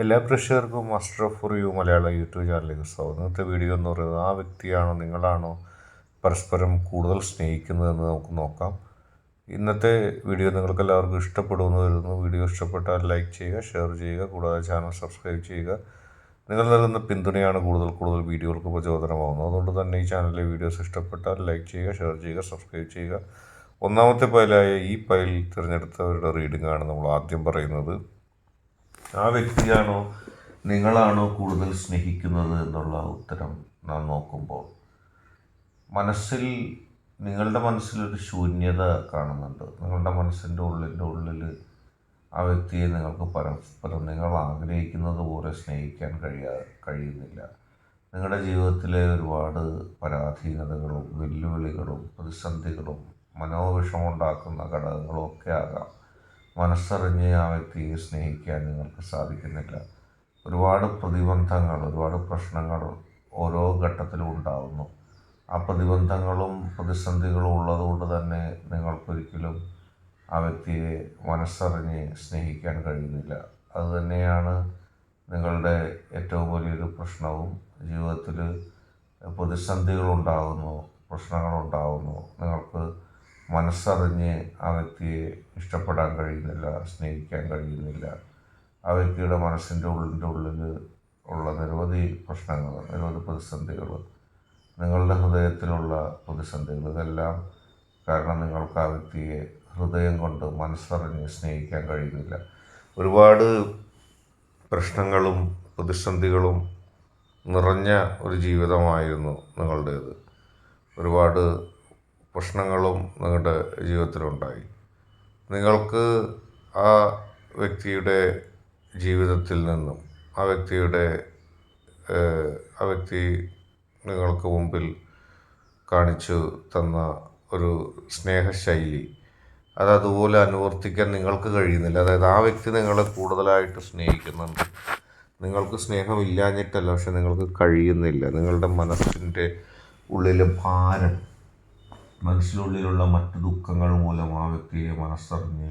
എല്ലാ പ്രേക്ഷകർക്കും master of for you Malayala YouTube ചാനലിലേക്ക് സ്വാഗതം. ഇന്നത്തെ വീഡിയോ എന്ന് പറയുന്നത് ആ വ്യക്തിയാണോ നിങ്ങളാണോ പരസ്പരം കൂടുതൽ സ്നേഹിക്കുന്നതെന്ന് നമുക്ക് നോക്കാം. ഇന്നത്തെ വീഡിയോ നിങ്ങൾക്ക് എല്ലാവർക്കും ഇഷ്ടപ്പെടുമെന്ന് കരുതുന്നു. വീഡിയോ ഇഷ്ടപ്പെട്ടാൽ ലൈക്ക് ചെയ്യുക, ഷെയർ ചെയ്യുക, കൂടാതെ ചാനൽ സബ്സ്ക്രൈബ് ചെയ്യുക. നിങ്ങൾ നൽകുന്ന പിന്തുണയാണ് കൂടുതൽ വീഡിയോകൾക്ക് പ്രചോദനമാകുന്നത്. അതുകൊണ്ട് തന്നെ ഈ ചാനലിലെ വീഡിയോസ് ഇഷ്ടപ്പെട്ടാൽ ലൈക്ക് ചെയ്യുക, ഷെയർ ചെയ്യുക, സബ്സ്ക്രൈബ് ചെയ്യുക. ഒന്നാമത്തെ പൈലായ ഈ പൈൽ തിരഞ്ഞെടുത്തവരുടെ റീഡിംഗ് ആണ് നമ്മൾ ആദ്യം പറയുന്നത്. ആ വ്യക്തിയാണോ നിങ്ങളാണോ കൂടുതൽ സ്നേഹിക്കുന്നത് എന്നുള്ള ഉത്തരം നാം നോക്കുമ്പോൾ നിങ്ങളുടെ മനസ്സിലൊരു ശൂന്യത കാണുന്നുണ്ട്. നിങ്ങളുടെ മനസ്സിൻ്റെ ഉള്ളിൽ ആ വ്യക്തിയെ നിങ്ങൾക്ക് പരസ്പരം നിങ്ങൾ ആഗ്രഹിക്കുന്നത് പോലെ സ്നേഹിക്കാൻ കഴിയുന്നില്ല. നിങ്ങളുടെ ജീവിതത്തിലെ ഒരുപാട് പരാധീനതകളും വെല്ലുവിളികളും പ്രതിസന്ധികളും മനോവിഷമുണ്ടാക്കുന്ന ഘടകങ്ങളും ഒക്കെ ആകാം. മനസ്സറിഞ്ഞ് ആ വ്യക്തിയെ സ്നേഹിക്കാൻ നിങ്ങൾക്ക് സാധിക്കുന്നില്ല. ഒരുപാട് പ്രതിബന്ധങ്ങൾ, ഒരുപാട് പ്രശ്നങ്ങൾ ഓരോ ഘട്ടത്തിലും ഉണ്ടാകുന്നു. ആ പ്രതിബന്ധങ്ങളും പ്രതിസന്ധികളും ഉള്ളതുകൊണ്ട് തന്നെ നിങ്ങൾക്കൊരിക്കലും ആ വ്യക്തിയെ മനസ്സറിഞ്ഞ് സ്നേഹിക്കാൻ കഴിയുന്നില്ല. അതുതന്നെയാണ് നിങ്ങളുടെ ഏറ്റവും വലിയൊരു പ്രശ്നവും. ജീവിതത്തിൽ പ്രതിസന്ധികളുണ്ടാകുന്നു, പ്രശ്നങ്ങളുണ്ടാകുന്നു. നിങ്ങൾക്ക് മനസ്സറിഞ്ഞ് ആ വ്യക്തിയെ ഇഷ്ടപ്പെടാൻ കഴിയുന്നില്ല, സ്നേഹിക്കാൻ കഴിയുന്നില്ല. ആ വ്യക്തിയുടെ മനസ്സിൻ്റെ ഉള്ളിൽ ഉള്ള നിരവധി പ്രശ്നങ്ങൾ, നിരവധി പ്രതിസന്ധികൾ, നിങ്ങളുടെ ഹൃദയത്തിലുള്ള പ്രതിസന്ധികൾ, ഇതെല്ലാം കാരണം നിങ്ങൾക്ക് ആ വ്യക്തിയെ ഹൃദയം കൊണ്ട് മനസ്സറിഞ്ഞ് സ്നേഹിക്കാൻ കഴിയുന്നില്ല. ഒരുപാട് പ്രശ്നങ്ങളും പ്രതിസന്ധികളും നിറഞ്ഞ ഒരു ജീവിതമായിരുന്നു നിങ്ങളുടേത്. ഒരുപാട് പ്രശ്നങ്ങളും നിങ്ങളുടെ ജീവിതത്തിലുണ്ടായി. നിങ്ങൾക്ക് ആ വ്യക്തിയുടെ ജീവിതത്തിൽ നിന്നും ആ വ്യക്തി നിങ്ങൾക്ക് മുമ്പിൽ കാണിച്ചു തന്ന ഒരു സ്നേഹശൈലി അതുപോലെ അനുവർത്തിക്കാൻ നിങ്ങൾക്ക് കഴിയുന്നില്ല. അതായത് ആ വ്യക്തി നിങ്ങളെ കൂടുതലായിട്ട് സ്നേഹിക്കുന്നുണ്ട്. നിങ്ങൾക്ക് സ്നേഹമില്ലാഞ്ഞിട്ടല്ല, പക്ഷെ നിങ്ങൾക്ക് കഴിയുന്നില്ല. നിങ്ങളുടെ മനസ്സിൻ്റെ ഉള്ളിലെ ഭാരം, മനസ്സിനുള്ളിലുള്ള മറ്റ് ദുഃഖങ്ങൾ മൂലം ആ വ്യക്തിയെ മനസ്സറിഞ്ഞ്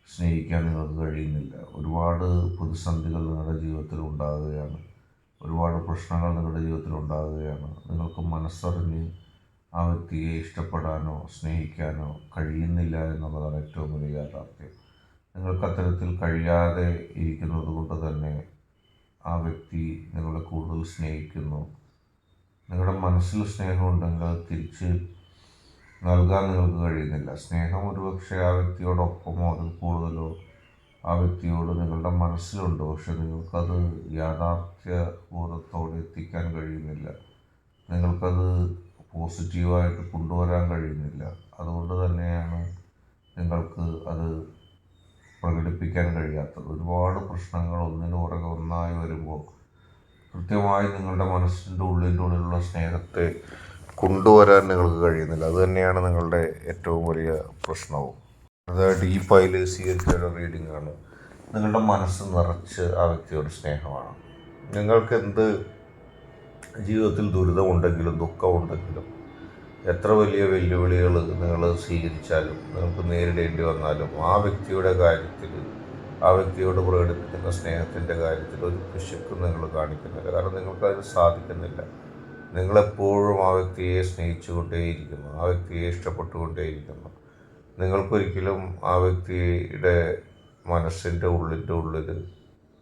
സ്നേഹിക്കാൻ നിങ്ങൾക്ക് കഴിയുന്നില്ല. ഒരുപാട് പ്രതിസന്ധികൾ നിങ്ങളുടെ ജീവിതത്തിൽ ഉണ്ടാകുകയാണ്. ഒരുപാട് പ്രശ്നങ്ങൾ നിങ്ങളുടെ ജീവിതത്തിൽ ഉണ്ടാകുകയാണ്. നിങ്ങൾക്ക് മനസ്സറിഞ്ഞ് ആ വ്യക്തിയെ ഇഷ്ടപ്പെടാനോ സ്നേഹിക്കാനോ കഴിയുന്നില്ല എന്നുള്ളതാണ് ഏറ്റവും വലിയ യാഥാർത്ഥ്യം. നിങ്ങൾക്ക് അത്തരത്തിൽ കഴിയാതെ ഇരിക്കുന്നത് കൊണ്ട് തന്നെ ആ വ്യക്തി നിങ്ങളെ കൂടുതൽ സ്നേഹിക്കുന്നു. നിങ്ങളുടെ മനസ്സിൽ സ്നേഹമുണ്ടെങ്കിൽ അത് തിരിച്ച് നൽകാൻ നിങ്ങൾക്ക് കഴിയുന്നില്ല. സ്നേഹം ഒരുപക്ഷെ ആ വ്യക്തിയോടൊപ്പമോ അതിൽ കൂടുതലോ ആ വ്യക്തിയോട് നിങ്ങളുടെ മനസ്സിലുണ്ട്, പക്ഷെ നിങ്ങൾക്കത് യാഥാർത്ഥ്യബോധത്തോടെ എത്തിക്കാൻ കഴിയുന്നില്ല. നിങ്ങൾക്കത് പോസിറ്റീവായിട്ട് കൊണ്ടുവരാൻ കഴിയുന്നില്ല. അതുകൊണ്ട് തന്നെയാണ് നിങ്ങൾക്ക് അത് പ്രകടിപ്പിക്കാൻ കഴിയാത്തത്. ഒരുപാട് പ്രശ്നങ്ങൾ ഒന്നിനു പുറകെ ഒന്നായി വരുമ്പോൾ കൃത്യമായി നിങ്ങളുടെ മനസ്സിൻ്റെ ഉള്ളിലുള്ള സ്നേഹത്തെ കൊണ്ടുവരാൻ നിങ്ങൾക്ക് കഴിയുന്നില്ല. അതുതന്നെയാണ് നിങ്ങളുടെ ഏറ്റവും വലിയ പ്രശ്നവും. അത് ഡീപ്പായിൽ സ്വീകരിക്കേണ്ട റീഡിംഗ് ആണ്. നിങ്ങളുടെ മനസ്സ് നിറച്ച് ആ വ്യക്തിയോട് സ്നേഹമാണ്. നിങ്ങൾക്ക് എന്ത് ജീവിതത്തിൽ ദുരിതമുണ്ടെങ്കിലും ദുഃഖമുണ്ടെങ്കിലും എത്ര വലിയ വെല്ലുവിളികൾ നിങ്ങൾ സ്വീകരിച്ചാലും നിങ്ങൾക്ക് നേരിടേണ്ടി വന്നാലും ആ വ്യക്തിയുടെ കാര്യത്തിൽ, ആ വ്യക്തിയോട് പ്രകടിപ്പിക്കുന്ന സ്നേഹത്തിൻ്റെ കാര്യത്തിൽ ഒരു പിശുക്കും നിങ്ങൾ കാണിക്കുന്നില്ല. കാരണം നിങ്ങൾക്കതിന് സാധിക്കുന്നില്ല. നിങ്ങളെപ്പോഴും ആ വ്യക്തിയെ സ്നേഹിച്ചുകൊണ്ടേയിരിക്കുന്നു, ആ വ്യക്തിയെ ഇഷ്ടപ്പെട്ടുകൊണ്ടേയിരിക്കുന്നു. നിങ്ങൾക്കൊരിക്കലും ആ വ്യക്തിയുടെ മനസ്സിൻ്റെ ഉള്ളിൽ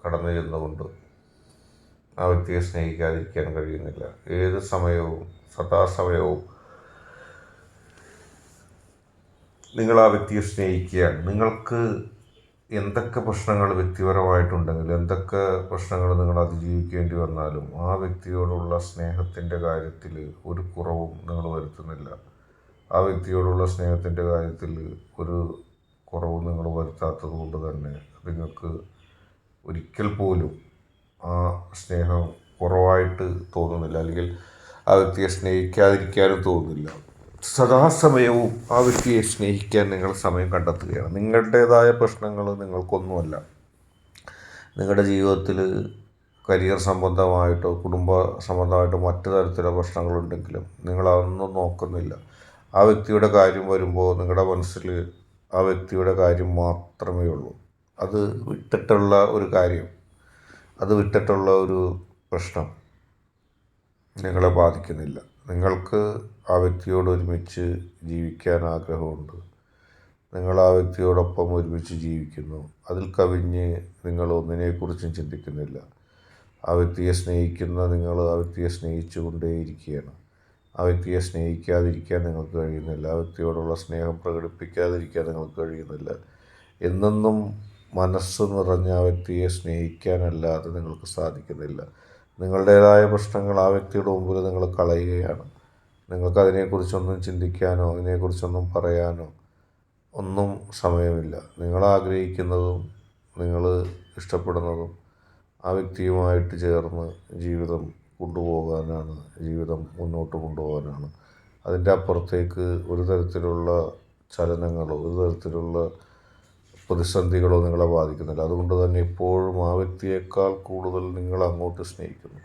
കടന്നു ചെന്നുകൊണ്ട് ആ വ്യക്തിയെ സ്നേഹിക്കാതിരിക്കാൻ കഴിയുന്നില്ല. ഏത് സമയവും സദാസമയവും നിങ്ങൾ ആ വ്യക്തിയെ സ്നേഹിക്കുകയാണ്. നിങ്ങൾക്ക് എന്തൊക്കെ പ്രശ്നങ്ങൾ വ്യക്തിപരമായിട്ടുണ്ടെങ്കിലും എന്തൊക്കെ പ്രശ്നങ്ങൾ നിങ്ങൾ അതിജീവിക്കേണ്ടി വന്നാലും ആ വ്യക്തിയോടുള്ള സ്നേഹത്തിൻ്റെ കാര്യത്തിൽ ഒരു കുറവും നിങ്ങൾ വരുത്തുന്നില്ല. ആ വ്യക്തിയോടുള്ള സ്നേഹത്തിൻ്റെ കാര്യത്തിൽ ഒരു കുറവും നിങ്ങൾ വരുത്താത്തത് കൊണ്ട് തന്നെ നിങ്ങൾക്ക് ഒരിക്കൽ പോലും ആ സ്നേഹം കുറവായിട്ട് തോന്നുന്നില്ല, അല്ലെങ്കിൽ ആ വ്യക്തിയെ സ്നേഹിക്കാതിരിക്കാനും തോന്നുന്നില്ല. സദാസമയവും ആ വ്യക്തിയെ സ്നേഹിക്കാൻ നിങ്ങൾ സമയം കണ്ടെത്തുകയാണ്. നിങ്ങളുടേതായ പ്രശ്നങ്ങൾ നിങ്ങൾക്കൊന്നുമല്ല. നിങ്ങളുടെ ജീവിതത്തിൽ കരിയർ സംബന്ധമായിട്ടോ കുടുംബ സംബന്ധമായിട്ടോ മറ്റു തരത്തിലുള്ള പ്രശ്നങ്ങളുണ്ടെങ്കിലും നിങ്ങളതൊന്നും നോക്കുന്നില്ല. ആ വ്യക്തിയുടെ കാര്യം വരുമ്പോൾ നിങ്ങളുടെ മനസ്സിൽ ആ വ്യക്തിയുടെ കാര്യം മാത്രമേ ഉള്ളൂ. അത് വിട്ടിട്ടുള്ള ഒരു കാര്യം അത് വിട്ടിട്ടുള്ള ഒരു പ്രശ്നം നിങ്ങളെ ബാധിക്കുന്നില്ല. നിങ്ങൾക്ക് ആ വ്യക്തിയോട് ഒരുമിച്ച് ജീവിക്കാൻ ആഗ്രഹമുണ്ട്. നിങ്ങൾ ആ വ്യക്തിയോടൊപ്പം ഒരുമിച്ച് ജീവിക്കുന്നു. അതിൽ കവിഞ്ഞ് നിങ്ങൾ ഒന്നിനെക്കുറിച്ചും ചിന്തിക്കുന്നില്ല. ആ വ്യക്തിയെ സ്നേഹിക്കുന്ന നിങ്ങൾ ആ വ്യക്തിയെ സ്നേഹിച്ചു കൊണ്ടേയിരിക്കുകയാണ്. ആ വ്യക്തിയെ സ്നേഹിക്കാതിരിക്കാൻ നിങ്ങൾക്ക് കഴിയുന്നില്ല. ആ വ്യക്തിയോടുള്ള സ്നേഹം പ്രകടിപ്പിക്കാതിരിക്കാൻ നിങ്ങൾക്ക് കഴിയുന്നില്ല. എന്നെന്നും മനസ്സ് നിറഞ്ഞ ആ വ്യക്തിയെ സ്നേഹിക്കാനല്ലാതെ നിങ്ങൾക്ക് സാധിക്കുന്നില്ല. നിങ്ങളുടേതായ പ്രശ്നങ്ങൾ ആ വ്യക്തിയുടെ മുമ്പിൽ നിങ്ങൾ കളയുകയാണ്. നിങ്ങൾക്ക് അതിനെക്കുറിച്ചൊന്നും ചിന്തിക്കാനോ അതിനെക്കുറിച്ചൊന്നും പറയാനോ ഒന്നും സമയമില്ല. നിങ്ങൾ ആഗ്രഹിക്കുന്നതും നിങ്ങൾ ഇഷ്ടപ്പെടുന്നതും ആ വ്യക്തിയുമായിട്ട് ചേർന്ന് ജീവിതം കൊണ്ടുപോകാനാണ്, ജീവിതം മുന്നോട്ട് കൊണ്ടുപോകാനാണ്. അതിൻ്റെ അപ്പുറത്തേക്ക് ഒരു തരത്തിലുള്ള ചലനങ്ങളോ ഒരു തരത്തിലുള്ള പ്രതിസന്ധികളോ നിങ്ങളെ ബാധിക്കുന്നില്ല. അതുകൊണ്ട് തന്നെ എപ്പോഴും ആ വ്യക്തിയേക്കാൾ കൂടുതൽ നിങ്ങൾ അങ്ങോട്ട് സ്നേഹിക്കുന്നു.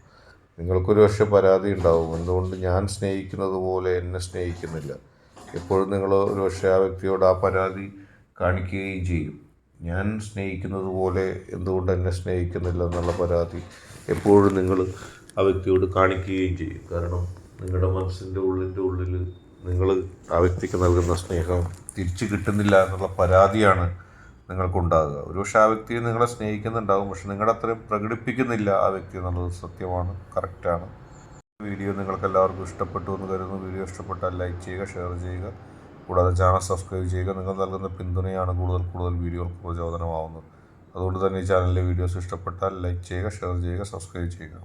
നിങ്ങൾക്കൊരു പക്ഷേ പരാതി ഉണ്ടാവും, എന്തുകൊണ്ട് ഞാൻ സ്നേഹിക്കുന്നത് പോലെ എന്നെ സ്നേഹിക്കുന്നില്ല. എപ്പോഴും നിങ്ങൾ ഒരു പക്ഷേ ആ വ്യക്തിയോട് ആ പരാതി കാണിക്കുകയും ചെയ്യും. ഞാൻ സ്നേഹിക്കുന്നത് പോലെ എന്തുകൊണ്ട് എന്നെ സ്നേഹിക്കുന്നില്ല എന്നുള്ള പരാതി എപ്പോഴും നിങ്ങൾ ആ വ്യക്തിയോട് കാണിക്കുകയും ചെയ്യും. കാരണം നിങ്ങളുടെ മനസ്സിൻ്റെ ഉള്ളിൽ നിങ്ങൾ ആ വ്യക്തിക്ക് നൽകുന്ന സ്നേഹം തിരിച്ചു കിട്ടുന്നില്ല എന്നുള്ള പരാതിയാണ് നിങ്ങൾക്കുണ്ടാകുക. ഒരുപക്ഷെ ആ വ്യക്തി നിങ്ങളെ സ്നേഹിക്കുന്നുണ്ടാകും, പക്ഷെ നിങ്ങളുടെ അത്രയും പ്രകടിപ്പിക്കുന്നില്ല ആ വ്യക്തി എന്നുള്ളത് സത്യമാണ്, കറക്റ്റാണ്. വീഡിയോ നിങ്ങൾക്ക് എല്ലാവർക്കും ഇഷ്ടപ്പെട്ടു എന്ന് കരുതുന്നു. വീഡിയോ ഇഷ്ടപ്പെട്ടാൽ ലൈക്ക് ചെയ്യുക, ഷെയർ ചെയ്യുക, കൂടാതെ ചാനൽ സബ്സ്ക്രൈബ് ചെയ്യുക. നിങ്ങൾ നൽകുന്ന പിന്തുണയാണ് കൂടുതൽ വീഡിയോകൾക്ക് പ്രചോദനമാവുന്നത്. അതുകൊണ്ട് തന്നെ ഈ ചാനലിലെ വീഡിയോസ് ഇഷ്ടപ്പെട്ടാൽ ലൈക്ക് ചെയ്യുക, ഷെയർ ചെയ്യുക, സബ്സ്ക്രൈബ് ചെയ്യുക.